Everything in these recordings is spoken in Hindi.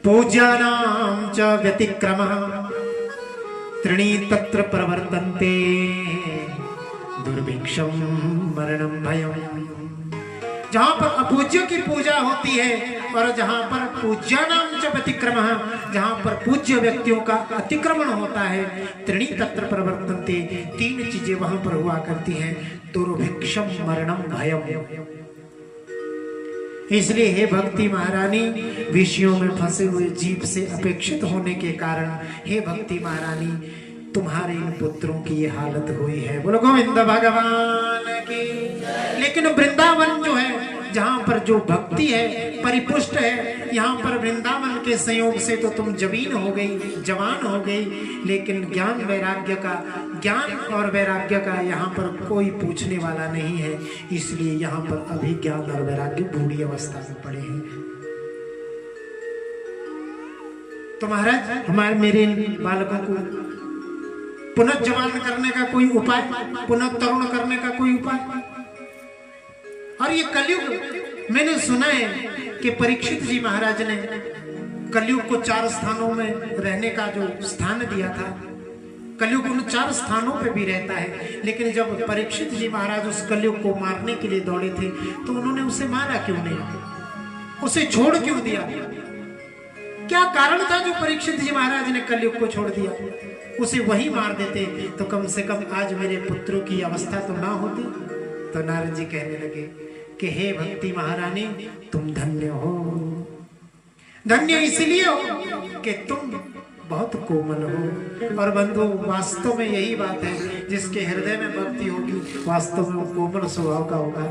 पूज्यानां च व्यतिक्रमः त्रीणि तत्र प्रवर्तन्ते दुर्भिक्षं मरणं भयम्। जहाँ पर अपूज्य की पूजा होती है और जहाँ पर पूज्यानां च व्यतिक्रमः, जहाँ पर पूज्य व्यक्तियों का अतिक्रमण होता है, त्रीणि तत्र प्रवर्तन्ते, तीन चीजें वहां पर हुआ करती हैं, दुर्भिक्षम मरणम भयम। इसलिए हे भक्ति महारानी, विषयों में फंसे हुए जीव से अपेक्षित होने के कारण हे भक्ति महारानी तुम्हारे इन पुत्रों की ये हालत हुई है। बोलो गोविंद भगवान की। लेकिन वृंदावन जो है, जहाँ पर जो भक्ति है परिपुष्ट है, यहाँ पर वृंदावन के संयोग से तो तुम जवान हो गई, लेकिन ज्ञान और वैराग्य का यहाँ पर कोई पूछने वाला नहीं है। इसलिए यहाँ पर अभी ज्ञान और वैराग्य बूढ़ी अवस्था में पड़े हैं। तो महाराज हमारे मेरे बालकों को पुनः जवान करने का कोई उपाय, पुनः तरुण करने का कोई उपाय। और ये कलयुग, मैंने सुना है कि परीक्षित जी महाराज ने कलयुग को 4 स्थानों में रहने का जो स्थान दिया था, कलयुग उन 4 स्थानों पे भी रहता है। लेकिन जब परीक्षित जी महाराज उस कलयुग को मारने के लिए दौड़े थे तो उन्होंने उसे मारा क्यों नहीं, उसे छोड़ क्यों दिया? क्या कारण था जो परीक्षित जी महाराज ने कलयुग को छोड़ दिया? उसे वही मार देते तो कम से कम आज मेरे पुत्रों की अवस्था तो ना होती। तो नारद जी कहने लगे कि हे भक्ति महारानी, तुम धन्य हो। धन्य इसलिए हो कि तुम बहुत कोमल हो। और बंधु, वास्तव में यही बात है, जिसके हृदय में भक्ति होगी वास्तव में वो कोमल स्वभाव का होगा,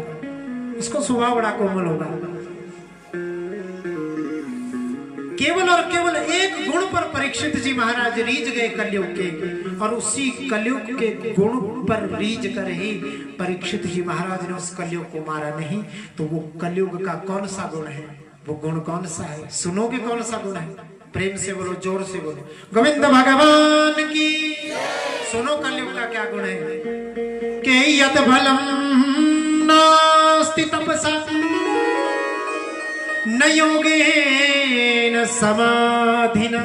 उसको स्वभाव बड़ा कोमल होगा। केवल और केवल एक गुण पर परीक्षित जी महाराज रीझ गए कलयुग के, और उसी कलयुग के गुण पर रीझ कर ही परीक्षित जी महाराज ने उस कलयुग को मारा नहीं। तो वो कलयुग का कौन सा गुण है, वो गुण कौन सा है? सुनोगे कौन सा गुण है? प्रेम से बोलो, जोर से बोलो, गोविंद भगवान की। सुनो कलयुग का क्या गुण है कि यत बलम नास्ति तपसा न योगेन समाधिना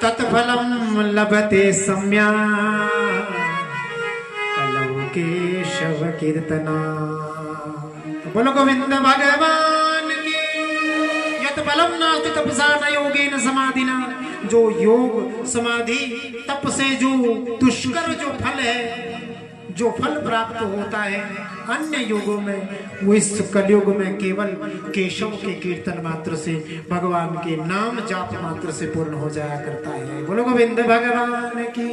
तत्फलम लभते सम्या कलौ केशव कीर्तना। बोलो गोविंद भगवान की। यत बलम नास्ति तपसा न योगेन समाधिना, जो योग समाधि तप से जो दुष्कर जो फल है, जो फल प्राप्त होता है अन्य युगों में, वो इस कलयुग में केवल केशव के कीर्तन मात्र से, भगवान के नाम जाप मात्र से पूर्ण हो जाया करता है। बोलो गोविंद भगवान की।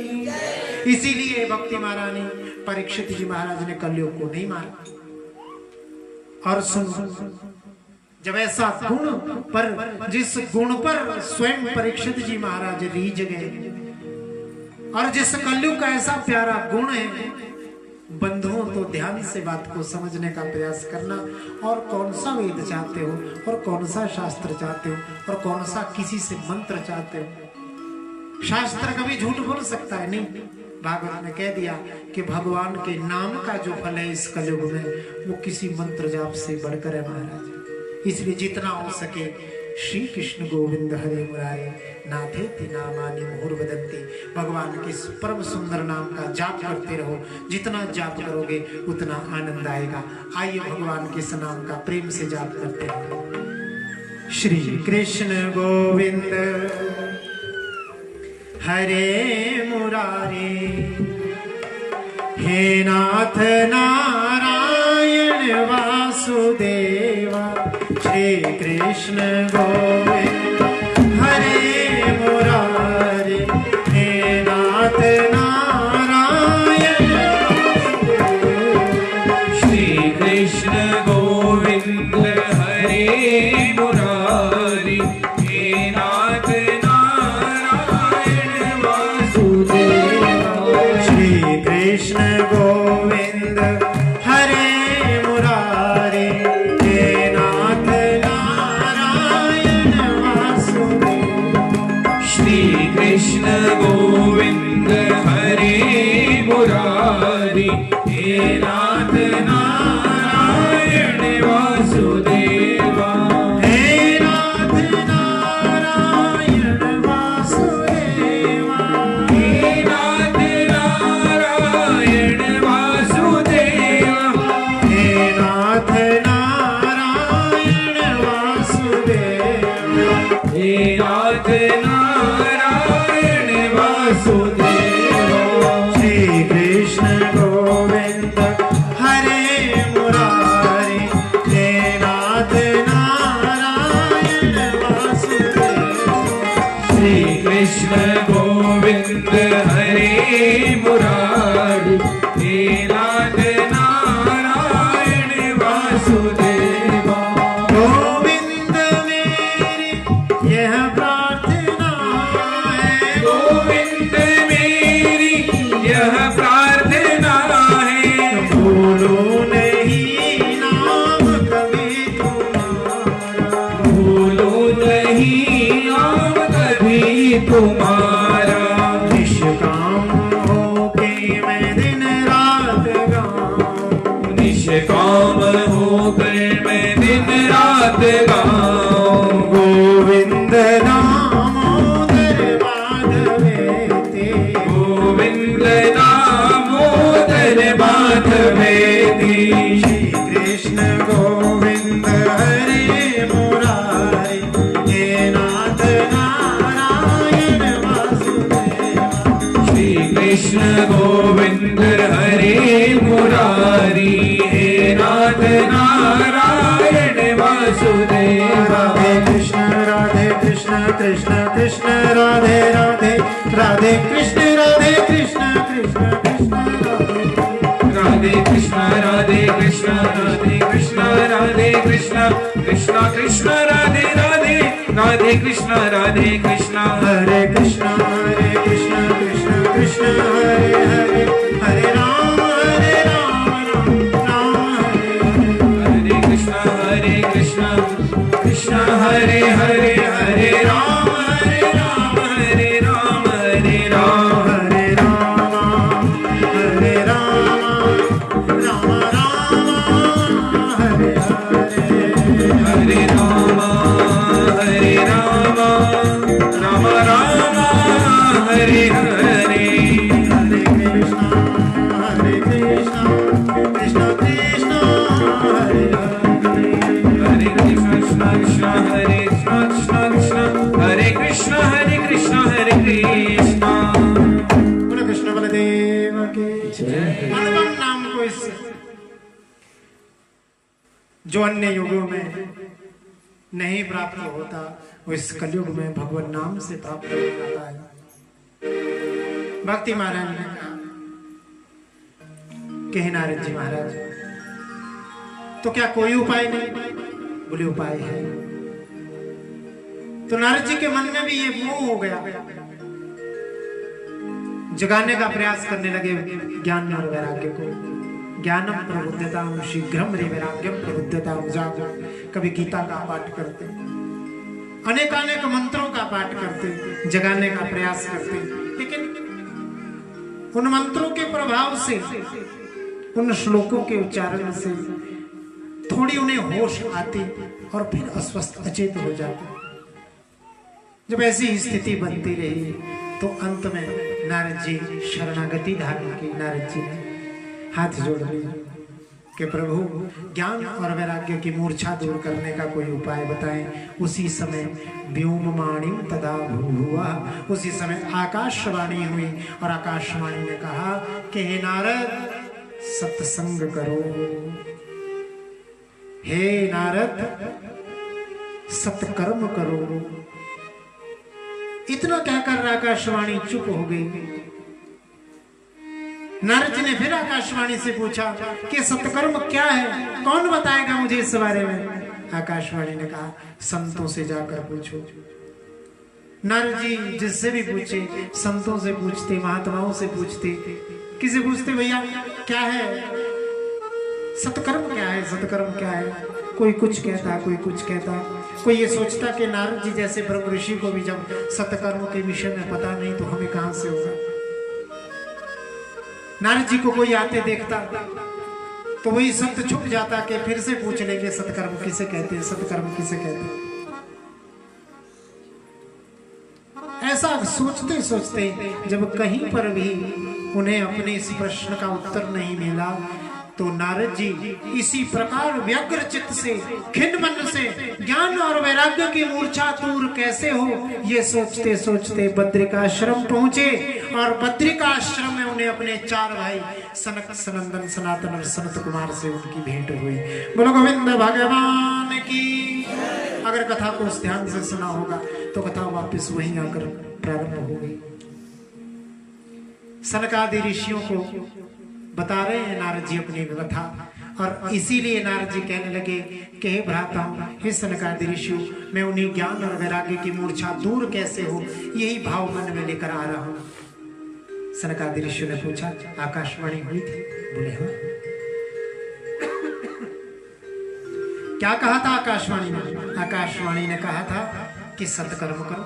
इसीलिए भक्ति महारानी परीक्षित जी महाराज ने कलयुग को नहीं मारा। और सुन, जब ऐसा गुण पर, जिस गुण पर स्वयं परीक्षित जी महाराज रीझ गए, और जिस कलयुग का ऐसा प्यारा गुण है, बंधुओं तो ध्यान से बात को समझने का प्रयास करना। और कौन सा वेद चाहते हो, और कौन सा शास्त्र चाहते हो, और कौन सा किसी से मंत्र चाहते हो? शास्त्र कभी झूठ बोल सकता है नहीं। भागवत ने कह दिया कि भगवान के नाम का जो फल है इस कलयुग में, वो किसी मंत्र जाप से बढ़कर है महाराज। इसलिए जितना हो सके श्री कृष्ण गोविंद हरे मुरारे नाथेति नामानि मुहुर्वदन्ति, भगवान के इस परम सुंदर नाम का जाप करते रहो। जितना जाप करोगे उतना आनंद आएगा। आइए भगवान के इस नाम का प्रेम से जाप करते हैं। श्री कृष्ण गोविंद हरे मुरारे, हे नाथ नारायण वासुदेवा। श्री कृष्ण गोविंद हरे मुरारे, हे नाथ नारायण वासुदेवा। श्री कृष्ण गोविंद हरे मुरारी, हे नाथ नारायण वासुदेवा। श्री कृष्ण गोविंद हरे मुरारे, हे नाथ नारायण वासुदेवा। श्री कृष्ण गोविंद हरे मुरारी, हे नाथ नारायण वासुदेवा। हे नाथ तुम्हारा। निष्काम होके मैं दिन रात गाऊं, निष्काम होकर मैं दिन रात गाऊं। गोविंद दामोदर माधवेति, गोविंद दामोदर माधवेति। श्री कृष्ण गोविंद हरे मुरारी, हे नाथ नारायण वासुदेवा। श्री कृष्ण गोविंद हरे मुरारी, हे नाथ नारायण वासुदेवा। राधे कृष्ण कृष्ण कृष्ण राधे राधे, राधे कृष्ण कृष्ण कृष्ण राधे। राधे कृष्ण राधे कृष्ण राधे कृष्ण राधे कृष्ण कृष्ण कृष्ण राधे राधे राधे कृष्ण राधे कृष्ण। हरे कृष्ण कृष्ण कृष्ण हरे हरे, हरे राम राम राम हरे हरे। हरे कृष्ण कृष्ण हरे हरे, हरे राम हरे राम हरे राम हरे राम। हरे राम राम राम हरे हरे। हरे राम राम राम हरे हरे। हरे कृष्ण कृष्ण कृष्ण हरे हरे। हरे कृष्ण कृष्ण हरे कृष्ण हरे कृष्ण हरे कृष्ण हरे कृष्ण। बोलो कृष्ण बलदेव की जय। अनुपम नाम को इस जो अन्य युगों में नहीं प्राप्त होता, वो इस कलयुग में भगवान नाम से प्राप्त हो जाता है। भक्ति महाराज ने कहा कि हे नारद जी महाराज, तो क्या कोई उपाय नहीं? बोले उपाय है। तो नारद जी के मन में भी ये मोह हो गया, जगाने का प्रयास करने लगे ज्ञान और वैराग्य को। ज्ञानम प्रबुद्धताम शीघ्रम रे वैराग्यम प्रबुद्धताम जागो। कभी गीता का पाठ करते, अनेकानेक मंत्रों का पाठ करते, जगाने का प्रयास करते, लेकिन उन मंत्रों के प्रभाव से, उन श्लोकों के उच्चारण से थोड़ी उन्हें होश आती और फिर अस्वस्थ अचेत हो जाते। जब ऐसी स्थिति बनती रही तो अंत में नारद जी शरणागति धारण की। नारद जी ने हाथ जोड़ लिया कि प्रभु ज्ञान और वैराग्य की मूर्छा दूर करने का कोई उपाय बताएं। उसी समय व्योमवाणीम तदा भूभुवः, उसी समय आकाशवाणी हुई और आकाशवाणी ने कहा कि हे नारद सत्संग करो। हे नारद सत्कर्म करो। इतना कहकर आकाशवाणी चुप हो गई। नारद जी ने फिर आकाशवाणी से पूछा कि सत्कर्म क्या है, कौन बताएगा मुझे इस बारे में? आकाशवाणी ने कहा संतों से जाकर पूछो। नारद जी जिससे भी पूछे, संतों से पूछते, महात्माओं से पूछते, किसे पूछते भैया क्या है सत्कर्म, क्या है सत्कर्म, क्या है? कोई कुछ कहता, कोई कुछ कहता। कोई ये सोचता कि नारद जी जैसे ब्रह्म ऋषि को भी जब सत्कर्म के विषय में पता नहीं तो हमें कहां से होगा। नारद जी को कोई आते देखता तो वही संत छुप जाता कि फिर से पूछ लेंगे सत्कर्म किसे कहते हैं, सत्कर्म किसे कहते हैं। ऐसा सोचते सोचते जब कहीं पर भी उन्हें अपने इस प्रश्न का उत्तर नहीं मिला तो नारद जी इसी प्रकार व्यग्र चित्त से, खिन्न मन से ज्ञान और वैराग्य की मूर्छा दूर कैसे हो, ये सोचते सोचते बद्रिकाश्रम पहुंचे। और बद्रिकाश्रम में उन्हें अपने चार भाई सनक, सनंदन, सनातन और सनत कुमार से उनकी भेंट हुई। बोलो गोविंद भगवान की। अगर कथा को उस ध्यान से सुना होगा तो कथा वापस वहीं आकर प्रारंभ हो गई। सनकादि ऋषियों को बता रहे हैं नारद जी अपनी व्यथा, और इसीलिए नारद जी कहने लगे कि हे भ्राताओं, हे सनकादि ऋषियों, मैं उन्हीं ज्ञान और वैराग्य की मूर्छा दूर कैसे हो, यही भाव मन में लेकर आ रहा हूं। सनकादि ऋषियों ने पूछा आकाशवाणी हुई थी? बोले हाँ। क्या कहा था आकाशवाणी ने? आकाशवाणी ने कहा था कि सत्कर्म करो।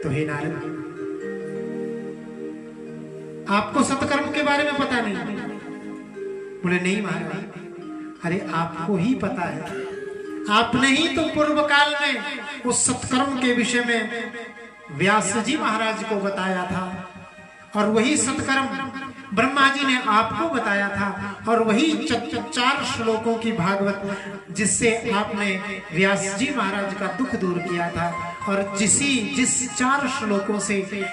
तो हे नारद, आपको सत्कर्म के बारे में पता नहीं? बोले नहीं महाराज। अरे आपको ही पता है, आपने ही तो पूर्व काल में उस सत्कर्म के विषय में व्यास जी महाराज को बताया था, और वही सत्कर्म ब्रह्मा जी ने आपको बताया था, और वही 4 श्लोकों की भागवत जिससे आपने व्यास जी महाराज का दुख दूर किया था, और जिस 4 श्लोकों से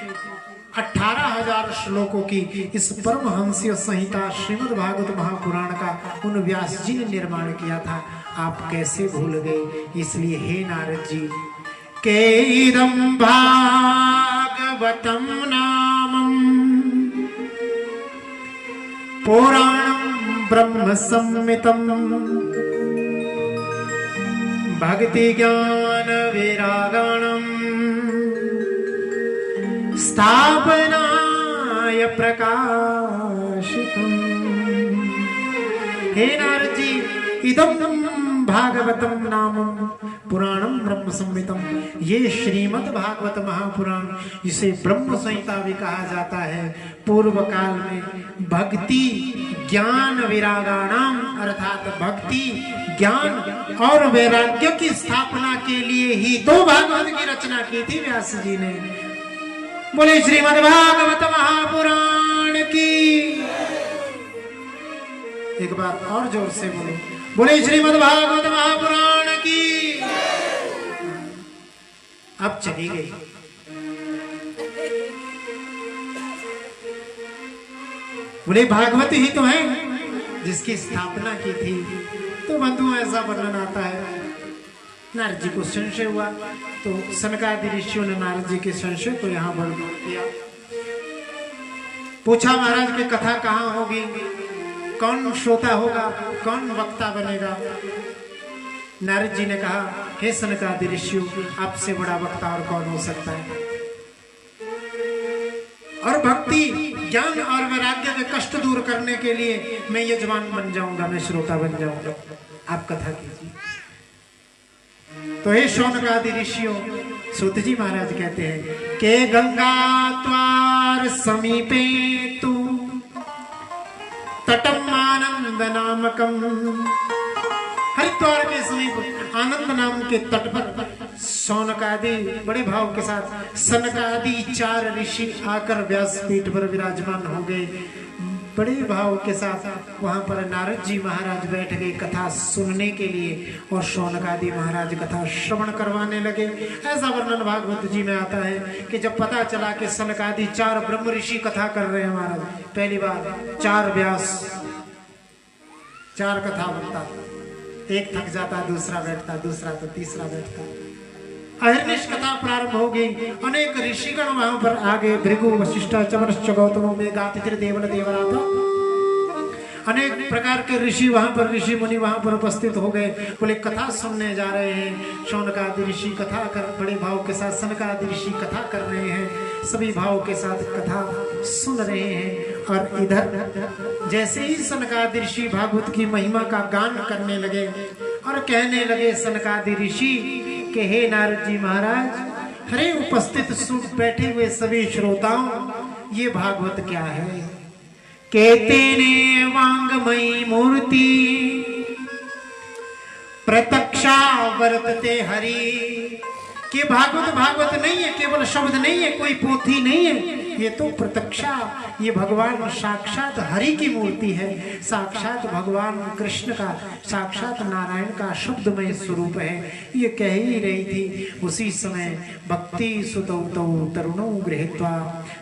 18,000 श्लोकों की इस परमहंसीय संहिता श्रीमद् भागवत महापुराण का उन व्यास जी ने निर्माण किया था, आप कैसे भूल गए? इसलिए हे नारद जी, केदम भागवतम नामम पुराणम ब्रह्म संहितम भक्ति ज्ञान वैरागणम स्थापनाय प्रकाशितम्। हे नारद जी, इदं भागवतम नामम पुराणम ब्रह्म संहितम, ये श्रीमद् भागवत महापुराण, इसे ब्रह्म संहिता भी कहा जाता है। पूर्व काल में भक्ति ज्ञान वैरागाणाम, अर्थात भक्ति ज्ञान और वैराग्य की स्थापना के लिए ही तो भागवत की रचना की थी व्यास जी ने। बोले श्रीमद् भागवत महापुराण की। एक बार और जोर से बोलो, बोले श्रीमद् भागवत महापुराण की। अब चली गई। बोले भागवत ही तो है जिसकी स्थापना की थी। तो बंधुओं, ऐसा वर्णन आता है। नारद जी को संशय हुआ, तो सनकादि ऋषियों ने नारद जी के संशय को यहाँ वर्णन किया। पूछा महाराज की कथा कहाँ होगी, कौन श्रोता होगा, कौन वक्ता बनेगा? नारद जी ने कहा, हे सनकादि ऋषियों, आपसे बड़ा वक्ता और कौन हो सकता है? और भक्ति ज्ञान और वैराग्य के कष्ट दूर करने के लिए मैं यजमान बन जाऊंगा, मैं श्रोता बन जाऊंगा, आप कथा कीजिए। तो हे शौनकादि ऋषियों, सूत जी महाराज कहते हैं के गंगा त्वार समीपे तू तटम आनंद नामकम, हरिद्वार के समीप आनंद नाम के तट पर शौनकादि बड़े भाव के साथ सनकादि 4 ऋषि आकर व्यासपीठ पर विराजमान हो गए। बड़े भाव के साथ वहां पर नारद जी महाराज बैठ गए कथा सुनने के लिए, और शौनकादि महाराज कथा श्रवण करवाने लगे। ऐसा वर्णन भागवत जी में आता है कि जब पता चला कि सनकादि 4 ब्रह्म ऋषि कथा कर रहे हैं महाराज, पहली बार 4 व्यास 4 कथा बनता, एक थक जाता, दूसरा बैठता, दूसरा तो तीसरा बैठता। अहिर्निश कथा प्रारंभ हो गई। अनेक ऋषिगण वहां पर आ गए। भृगु वशिष्ठ चमरश्च गौतमो मेघातिथिर देवल देवराता, अनेक प्रकार के ऋषि वहां पर, ऋषि मुनि वहां पर उपस्थित हो गए। बोले कथा सुनने जा रहे हैं। शौनकादि ऋषि कथा कर बड़े भाव के साथ, सनकादि ऋषि कथा कर रहे हैं, सभी भाव के साथ कथा सुन रहे हैं। और इधर जैसे ही सनकादि ऋषि भागवत की महिमा का गान करने लगे और कहने लगे सनकादि ऋषि के हे नारद जी महाराज, हरे उपस्थित सुख बैठे हुए सभी श्रोताओं, ये भागवत क्या है? कहते ने वांगमयी मूर्ति प्रत्यक्षा वर्तते हरि, कि भागवत नहीं है, केवल शब्द नहीं है, कोई पोथी नहीं है, ये तो प्रत्यक्षा, ये भगवान साक्षात हरि की मूर्ति है, साक्षात भगवान कृष्ण का, साक्षात नारायण का शब्दमय स्वरूप है। ये कह ही रही थी। उसी समय भक्ति सुतौ तौ तरुणौ गृहीत्वा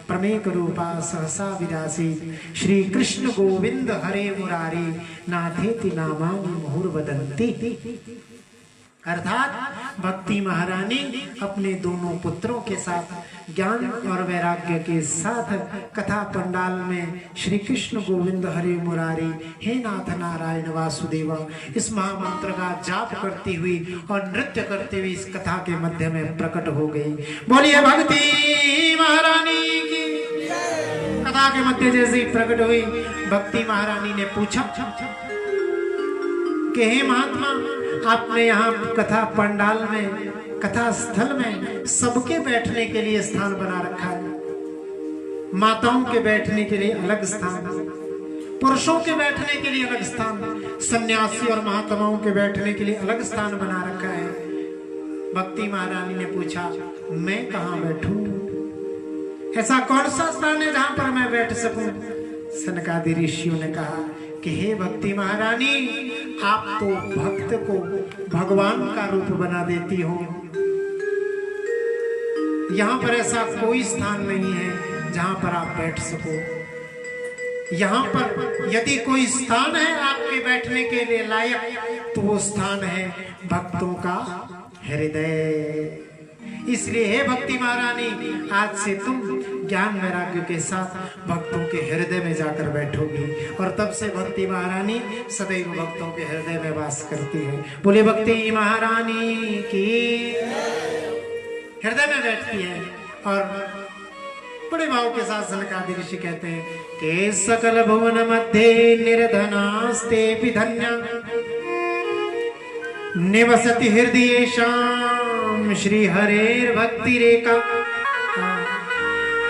प्रमेक रूपा सहसा विरासी, श्री कृष्ण गोविंद हरे मुरारी नाथेति नामानि मुहुर्वदन्ति। अर्थात भक्ति महारानी अपने दोनों पुत्रों के साथ ज्ञान और वैराग्य के साथ कथा पंडाल में श्री कृष्ण गोविंद हरे मुरारी हे नाथ नारायण वासुदेव इस महामंत्र का जाप करती हुई और नृत्य करते हुए इस कथा के मध्य में प्रकट हो गई। बोलिए भक्ति महारानी की। कथा के मध्य जैसे ही प्रकट हुई, भक्ति महारानी ने पूछा कि हे महात्मा, आपने यहाँ कथा पंडाल में कथा स्थल में सबके बैठने के लिए स्थान बना रखा है। माताओं के बैठने के लिए अलग स्थान, पुरुषों के बैठने के लिए अलग स्थान, सन्यासी और महात्माओं के बैठने के लिए अलग स्थान बना रखा है। भक्ति महारानी ने पूछा, मैं कहाँ बैठूं? ऐसा कौन सा स्थान है जहां पर मैं बैठ सकूं? सनकादि ऋषियों ने कहा कि हे भक्ति महारानी, आप तो भक्त को भगवान का रूप बना देती हो। यहाँ पर ऐसा कोई स्थान नहीं है जहां पर आप बैठ सको। यहाँ पर यदि कोई स्थान है आपके बैठने के लिए लायक, तो वो स्थान है भक्तों का हृदय। इसलिए हे भक्ति महारानी, आज से तुम ज्ञान वैराग्य के साथ भक्तों के हृदय में जाकर बैठोगी। और तब से भक्ति महारानी सदैव भक्तों के हृदय में वास करती है। बोले भक्ति महारानी की। हृदय में बैठती है और बड़े भाव के साथ सनकादि ऋषि कहते हैं कि सकल भुवन मध्य निर्धनास्ते धन्य निवसति हृदयेषां श्री हरेर भक्ति रेखा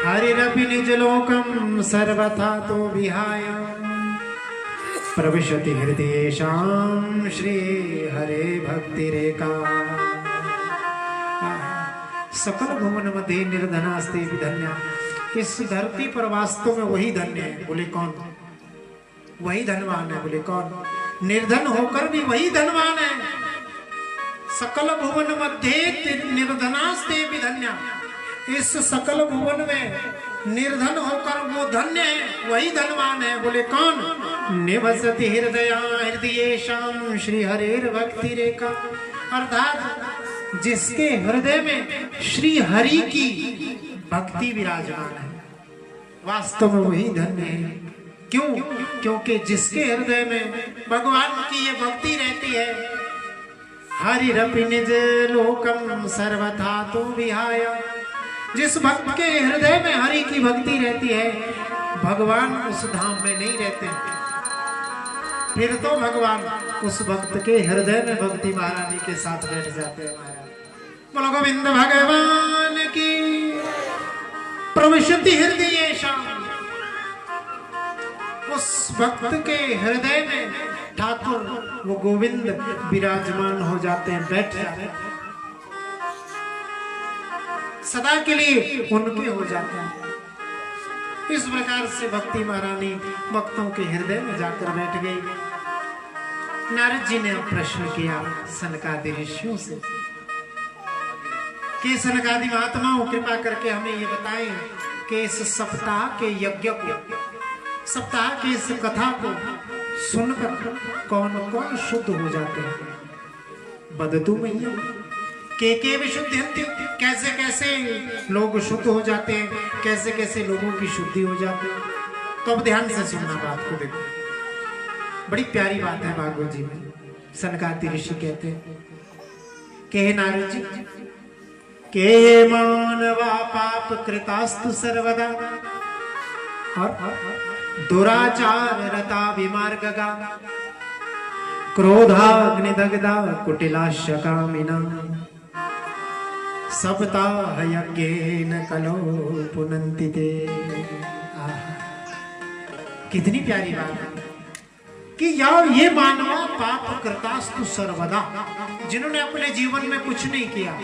हरिरपि निज लोकम सर्वथा तो विहाय प्रविशति हृदयेषां श्री हरे भक्ति रेखा। सकल भुवन मध्य निर्धनास्ते धन्य। इस धरती पर वास्तव में वही धन्य है। बोले कौन? वही धनवान है। बोले कौन? निर्धन होकर भी वही धनवान है। सकल भुवन मध्य निर्धनास्ते धन्य। इस सकल भुवन में निर्धन होकर वो धन्य है, वही धनवान है। बोले कौन? निवसति हृदयेषां श्री हरेर भक्ति रेखा। अर्थात जिसके हृदय में श्री हरि की भक्ति विराजमान है, वास्तव में वही धन्य है। क्यों? क्योंकि जिसके हृदय में भगवान की ये भक्ति रहती है, हरिरपि निज लोकम सर्वथा तो विहाय। जिस भक्त के हृदय में हरि की भक्ति रहती है, भगवान उस धाम में नहीं रहते, फिर तो भगवान उस भक्त के हृदय में भक्ति महारानी के साथ बैठ जाते हैं। बोलो गोविंद भगवान की। प्रविशति हृदयेषां, उस भक्त के हृदय में ठाकुर वो गोविंद विराजमान हो जाते हैं, बैठ जाते हैं, सदा के लिए उनके हो जाते हैं। इस प्रकार से भक्ति महारानी भक्तों के हृदय में जाकर बैठ गई। नारद जी ने प्रश्न किया सनकादि ऋषियों से कि सनकादि महात्माओं कृपा करके हमें ये बताएं कि इस सप्ताह के यज्ञ को, सप्ताह की इस कथा को सुनकर कौन कौन शुद्ध हो जाते हैं? बदतु मैया के विशुद्धि, कैसे कैसे लोग शुद्ध हो जाते हैं, कैसे कैसे लोगों की शुद्धि हो जाती है। तो अब ध्यान से सुनना बात को। देखो बड़ी प्यारी बात है भागवत जी में। सनकादि ऋषि कहते हैं कि नारद जी के मानवा पाप कृतास्तु सर्वदा और दुराचार रता विमार्गगा क्रोधाग्निदग्धा कुटिलाश्य कामिना सप्ताह यज्ञेन कलो पुनन्ति ते। कितनी प्यारी बात है कि ये मानवा पाप कृतास्तु सर्वदा, जिन्होंने अपने जीवन में कुछ नहीं किया,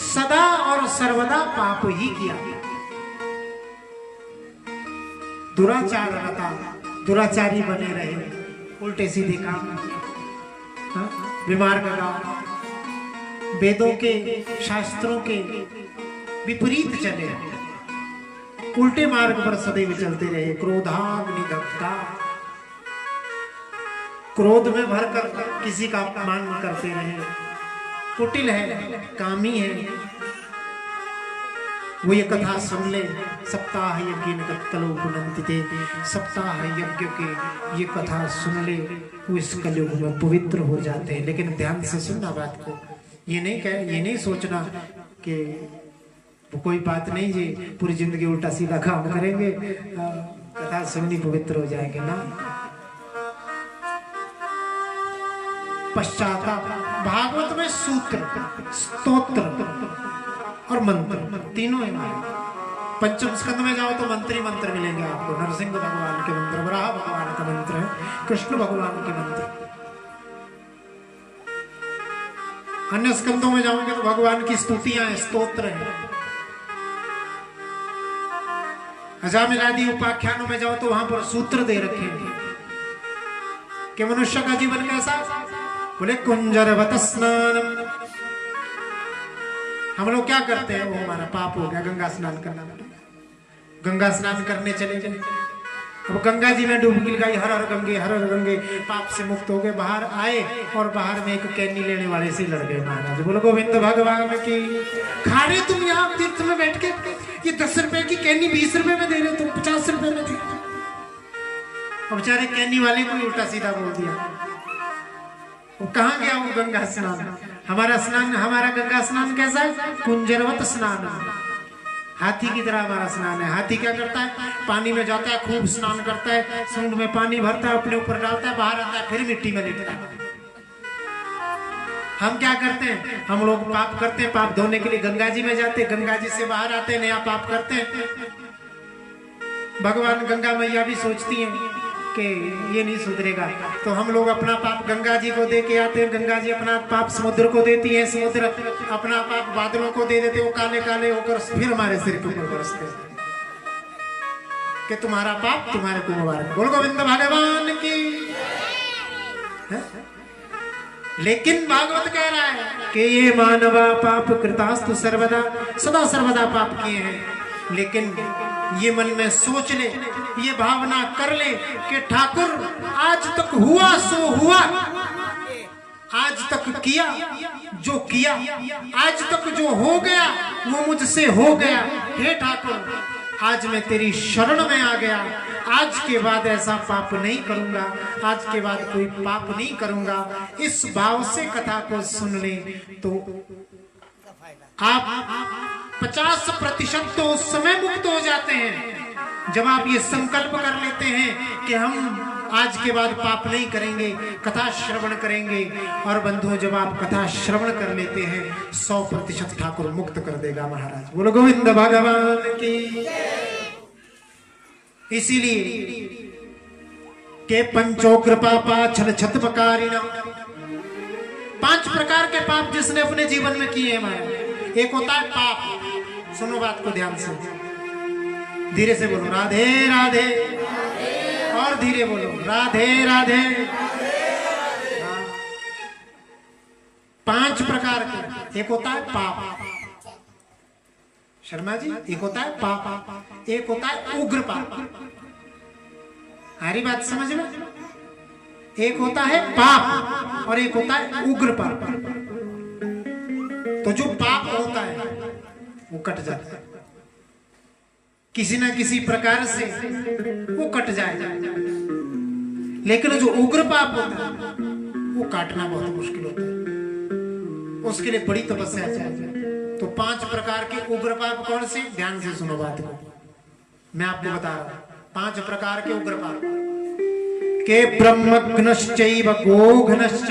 सदा और सर्वदा पाप ही किया। दुराचार रहता, दुराचारी बने रहे, उल्टे सीधे काम, बीमार का वेदों के शास्त्रों के विपरीत चले, उल्टे मार्ग पर सदैव चलते रहे। क्रोधाग्निदग्धा, क्रोध में भरकर किसी का अपमान करते रहे, कुटिल है, कामी है। वो ये कथा सुन ले, सप्ताह यज्ञ कलो पुनन्ति ते, सप्ताह यज्ञ के ये कथा सुन ले, वो इस कलयुग में पवित्र हो जाते हैं। लेकिन ध्यान से सुनना बात को, ये नहीं सोचना कि कोई बात नहीं जी, पूरी जिंदगी उल्टा सीधा काम करेंगे, कथा सुननी पवित्र हो जाएंगे ना। पश्चाताप। भागवत में सूत्र, स्तोत्र और मंत्र तीनों है हमारे। पंचम स्कंद में जाओ तो मंत्री मंत्र मिलेंगे आपको। नरसिंह भगवान के मंत्र, वराह भगवान का मंत्र है, कृष्ण भगवान के मंत्र। अन्य स्कंदों में जाओगे तो भगवान की स्तुतियां हैं, स्तोत्र हैं। अजामिलादि उपाख्यानों में जाओ तो वहां पर सूत्र दे रखे हैं कि मनुष्य का जीवन कैसा। बोले कुंजरवत स्नानम। हम लोग क्या करते हैं, वो हमारा पाप हो गया, गंगा स्नान करना पड़ेगा। गंगा स्नान करने चले गए, अब गंगा जी में डुबकी लगाई, हर हर गंगे हर हर गंगे, पाप से मुक्त हो गए। बाहर आए और बाहर में एक कैनी लेने वाले से लड़ गए महाराज। बोलो गोविंद भगवान की। खा रहे तुम यहाँ तीर्थ में बैठ के, ये 10 रुपए की कैनी 20 रुपए में दे रहे, तुम 50 रुपए में दे। और बेचारे कैनी वाले को उल्टा सीधा बोल दिया। वो कहाँ गया वो गंगा स्नान। हमारा स्नान, हमारा गंगा स्नान कैसा है, कुंजरवत स्नान। हाथी की तरह हमारा स्नान है। हाथी क्या करता है, पानी में जाता है, खूब स्नान करता है, सूंड में पानी भरता है, अपने ऊपर डालता है, बाहर आता है, फिर मिट्टी में लेटता है। हम क्या करते हैं, हम लोग पाप करते हैं, पाप धोने के लिए गंगा जी में जाते हैं, गंगा जी से बाहर आते हैं, नया पाप करते हैं। भगवान गंगा मैया भी सोचती हैं कि ये नहीं सुधरेगा, तो हम लोग अपना पाप गंगा जी को दे के आते हैं। गंगा जी अपना पाप समुद्र को देती है, समुद्र अपना पाप बादलों को दे देते, वो काले काले होकर फिर हमारे सिर के ऊपर बरसते कि तुम्हारा पाप तुम्हारे को मुबारक। बोल गोविंद भगवान की। लेकिन भागवत कह रहा है कि ये मानवा पाप कृतास्तु सर्वदा, सदा सर्वदा पाप किए हैं। लेकिन ये मन में सोच ले, ये भावना कर ले कि ठाकुर आज तक हुआ सो हुआ, आज तक किया जो किया, आज तक जो हो गया वो मुझसे हो गया। हे ठाकुर, आज मैं तेरी शरण में आ गया, आज के बाद ऐसा पाप नहीं करूंगा, आज के बाद कोई पाप नहीं करूंगा। इस भाव से कथा को सुन ले तो आप 50% तो उस समय मुक्त हो जाते हैं जब आप ये संकल्प कर लेते हैं कि हम आज के बाद पाप नहीं करेंगे, कथा श्रवण करेंगे। और बंधुओं, जब आप कथा श्रवण कर लेते हैं 100% ठाकुर मुक्त कर देगा महाराज। बोलो गोविंद भगवान की। इसीलिए के पंचो कृपा पाछल छतपकारिणा, 5 प्रकार के पाप जिसने अपने जीवन में किए हैं महाराज। एक होता है पाप, सुनो बात को ध्यान से, धीरे से बोलो राधे राधे, और धीरे बोलो राधे राधे। 5 प्रकार के, एक होता है पाप शर्मा जी, एक होता है पाप, एक होता है उग्र पाप। हमारी बात समझ में, एक होता है पाप और एक होता है उग्र पाप। तो जो पाप होता है वो कट जाता है, किसी ना किसी प्रकार से वो कट जाएगा। लेकिन जो उग्र पाप होता है वो काटना बहुत मुश्किल होता है, उसके लिए बड़ी तपस्या चाहिए। तो 5 प्रकार के उग्र पाप कौन से, ध्यान से सुनो बात को, मैं आपको बता रहा हूं 5 प्रकार के उग्र पाप के। ब्रह्मघ्नश्चैव गोघ्नश्च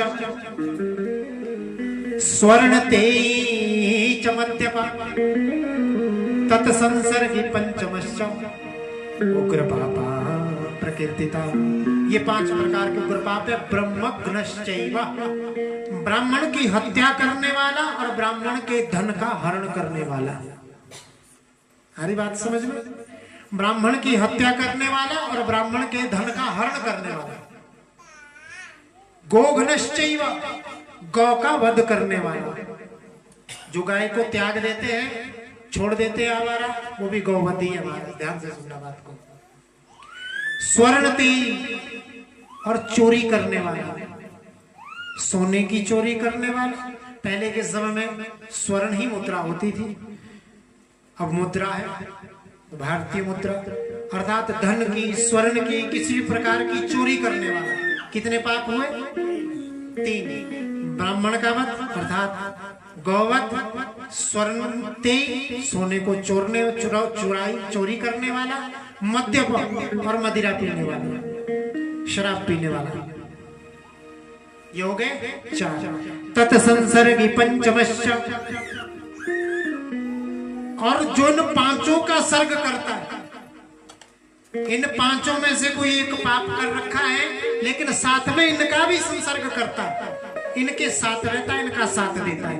स्वर्ण तेज मद्यपा तत्संसर्गी पंचमश्च उग्र पापा प्रकीर्तिता। ये 5 प्रकार के उग्र पाप है। ब्रह्मघ्नश्चैव, ब्राह्मण की हत्या करने वाला और ब्राह्मण के धन का हरण करने वाला। हमारी बात समझ में, ब्राह्मण की हत्या करने वाला और ब्राह्मण के धन का हरण करने वाला। गोघ्नश्चैव, गौ का वध करने वाला, जो गाय को त्याग देते हैं, छोड़ देते हैं आवारा, वो भी गौवधी है हमारे। ध्यान से सुनना बात को। स्वर्णती, और चोरी करने वाला, सोने की चोरी करने वाला। पहले के समय में स्वर्ण ही मुद्रा होती थी, अब मुद्रा है भारतीय मुद्रा, अर्थात धन की, स्वर्ण की, किसी भी प्रकार की चोरी करने वाला। कितने पाप हुए, 3। ब्राह्मण का वध अर्थात गौवध, स्वर्ण ते सोने को चोरने चुराई चोरी करने वाला, मद्यप और मदिरा पीने वाला, शराब पीने वाला। ये हो गए 4। तत्संसर्गी पंचमश्च, और जो इन 5 का सर्ग करता है, इन 5 में से कोई एक पाप कर रखा है लेकिन साथ में इनका भी संसर्ग करता है, इनके साथ रहता है, इनका साथ देता है,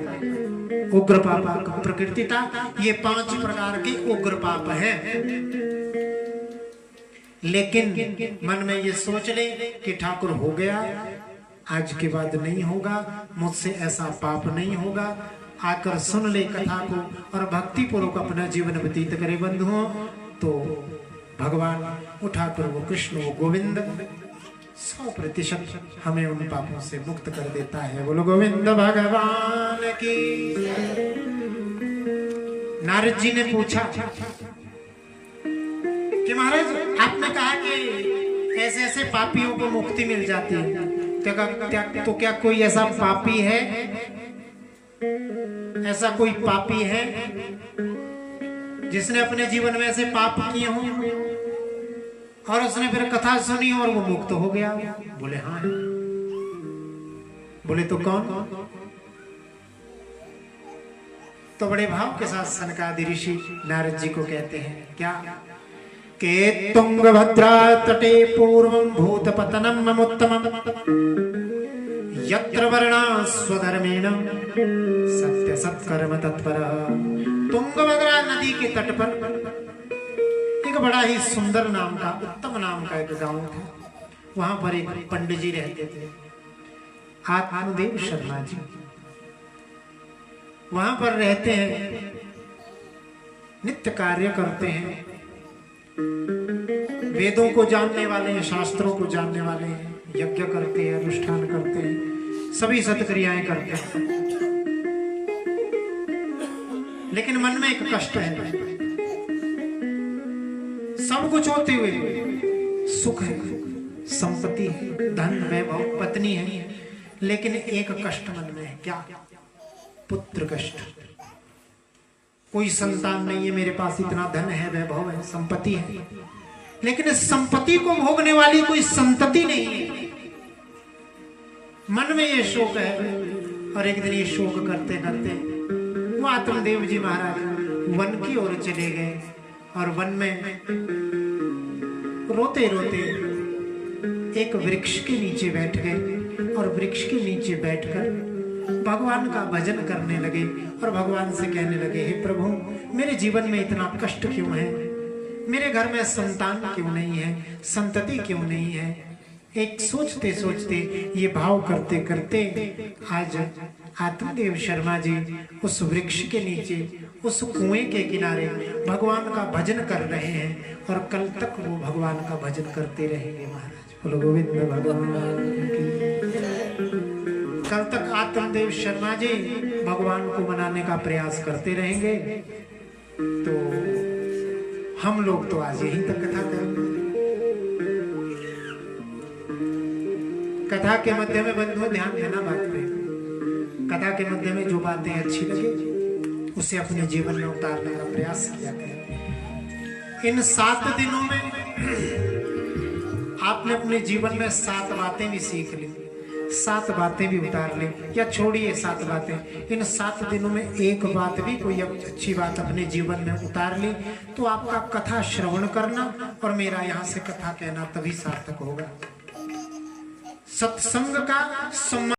उग्र पाप प्रकृति था। ये 5 प्रकार के उग्र पाप है। लेकिन मन में ये सोच ले कि ठाकुर हो गया, आज के बाद नहीं होगा, मुझसे ऐसा पाप नहीं होगा। आकर सुन ले कथा को और भक्ति पूर्वक अपना जीवन व्यतीत करे बंधुओं, तो भगवान वो ठाकुर, वो कृष्ण, वो गोविंद 100% हमें उन पापों से मुक्त कर देता है। बोलो गोविंद भगवान की। नारद जी ने पूछा कि महाराज आपने कहा कि ऐसे ऐसे पापियों को मुक्ति मिल जाती है, तो क्या कोई ऐसा पापी है, ऐसा कोई पापी है जिसने अपने जीवन में ऐसे पाप किए हों और उसने फिर कथा सुनी और वो मुक्त हो गया? बोले हाँ है। बोले तो कौन? तो बड़े भाव के साथ सनकादि ऋषि नारद जी को कहते हैं क्या के तुंगभद्रा तटे पूर्वं भूतपतनं ममुत्तमं यत्र वर्णा स्वधर्मेण सत्य सत्कर्म तत्परः। तुंगभद्रा नदी के तट पर एक बड़ा ही सुंदर नाम का, उत्तम नाम का एक गांव था। वहां पर एक पंडित जी रहते थे, आत्मदेव शर्मा जी। वहां पर रहते हैं, नित्य कार्य करते हैं, वेदों को जानने वाले हैं, शास्त्रों को जानने वाले हैं, यज्ञ करते हैं, अनुष्ठान करते हैं, सभी सत्क्रियाएं करते हैं। लेकिन मन में एक कष्ट है, सब कुछ होते हुए सुख है, संपत्ति है, धन, वैभव, पत्नी है, लेकिन एक कष्ट मन में है। क्या? पुत्र कष्ट। कोई संतान नहीं है, मेरे पास इतना धन है, वैभव है, संपत्ति है, लेकिन इस संपत्ति को भोगने वाली कोई संतति नहीं है। मन में ये शोक है। और एक दिन ये शोक करते करते वो आत्मदेव जी महाराज वन की ओर चले गए और वन में रोते रोते एक वृक्ष के नीचे बैठ गए और वृक्ष के नीचे बैठकर भगवान का भजन करने लगे और भगवान से कहने लगे, हे प्रभु, मेरे जीवन में इतना कष्ट क्यों है, मेरे घर में संतान क्यों नहीं है, संतति क्यों नहीं है। एक सोचते सोचते, ये भाव करते करते आज आत्मदेव शर्मा जी उस वृक्ष के नीचे, उस कुएं के किनारे भगवान का भजन कर रहे हैं और कल तक वो भगवान का भजन करते रहेंगे। महाराज बोलो गोविंद भगवान की। कल तक आत्मदेव शर्मा जी भगवान को मनाने का प्रयास करते रहेंगे। तो हम लोग तो आज यहीं तक कथा करेंगे। कथा के मध्य में बंधुओं ध्यान देना बात पे, कथा के मध्य में जो बातें अच्छी लगे उसे अपने जीवन में उतारने का प्रयास किया करें। इन 7 दिनों में आपने अपने जीवन में 7 बातें भी सीख ली, 7 बातें भी उतार ली, या छोड़िए 7 बातें, इन 7 दिनों में एक बात भी, कोई अच्छी बात अपने जीवन में उतार ली, तो आपका कथा श्रवण करना और मेरा यहाँ से कथा कहना तभी सार्थक होगा। सत्संग का सम्मान